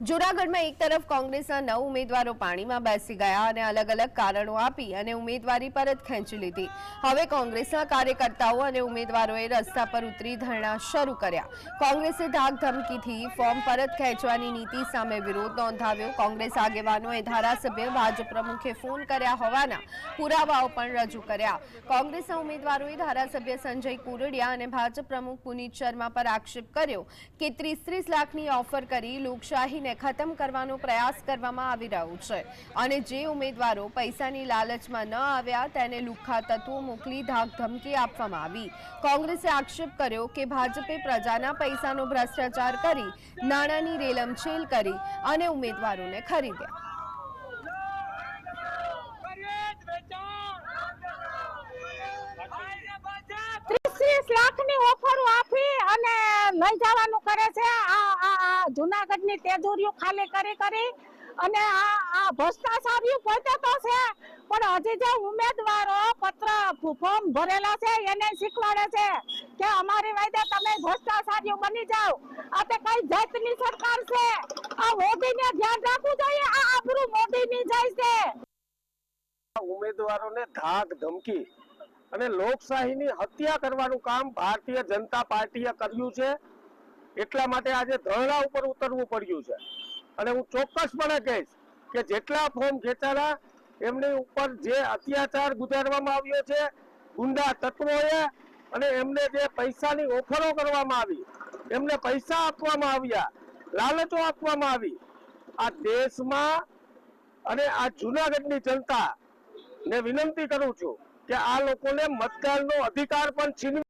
જૂનાગઢમાં એક તરફ કોંગ્રેસના 9 ઉમેદવારો પાણીમાં બેસી ગયા અને અલગ અલગ કારણો આપી અને ઉમેદવારી પરત ખેંચી લીધી। હવે કોંગ્રેસના કાર્યકર્તાઓ અને ઉમેદવારોએ રસ્તા પર ઉતરી ધરણા શરૂ કર્યા। કોંગ્રેસે ધાક ધમકીથી ફોર્મ પરત ખેંચવાની નીતિ સામે વિરોધ નોંધાવ્યો। કોંગ્રેસ આગેવાનોએ ધારાસભ્ય ભાજપ પ્રમુખે ફોન કર્યા હોવાના પુરાવાઓ પણ રજૂ કર્યા। કોંગ્રેસના ઉમેદવારોએ ધારાસભ્ય સંજય કુરડિયા અને ભાજપ પ્રમુખ પુનિત શર્મા પર આક્ષેપ કર્યો કે 30-30 લાખની ઓફર કરી લોકશાહીને खत्म करवानो प्रयास करवामां आवी रह्यो छे अने जे उमेदवारो पैसानी लालचमां न आव्या तेने लुख्खा तत्वो मोकली धाक धमकी आपवामां आवी। कोंग्रेसे आक्षेप कर्यो के भाजपे प्रजाना पैसानो भ्रष्टाचार करी नाणांनी रेलमछेल करी अने उमेदवारोने खरीद्या। 30 લાખની ઓફરો આપી અને લઈ જવાનું કરે છે। આ જૂનાગઢની તેજોરીઓ ખાલી કરી અને આ ભ્રષ્ટાચારીઓ પોતે તો છે, પણ હજી જે ઉમેદવારો ફોર્મ ભરેલા છે એને શીખવાડે છે કે અમારી વાયદે તમે ભ્રષ્ટાચારીઓ બની જાઓ। આ તે કઈ જાતની સરકાર છે? આ મોદીને ધ્યાન રાખવું જોઈએ। આ આબરૂ મોદીની જાય છે। ઉમેદવારોને ધાક ધમકી અને લોકશાહીની હત્યા કરવાનું કામ ભારતીય જનતા પાર્ટીએ કર્યું છે। એટલા માટે આજે ધરણા ઉપર ઉતરવું પડ્યું છે અને હું ચોક્કસપણે કહીશ કે જેટલા ફોર્મ ખેંચાયા એમની ઉપર જે અત્યાચાર ગુજારવામાં આવ્યો છે ગુંડા તત્વોએ અને એમને જે પૈસાની ઓફરો કરવામાં આવી, એમને પૈસા આપવામાં આવ્યા, લાલચો આપવામાં આવી, આ દેશમાં અને આ જૂનાગઢની જનતા ને વિનંતી કરું છું કે આ લોકોને મતદાનનો અધિકાર પણ છીનવી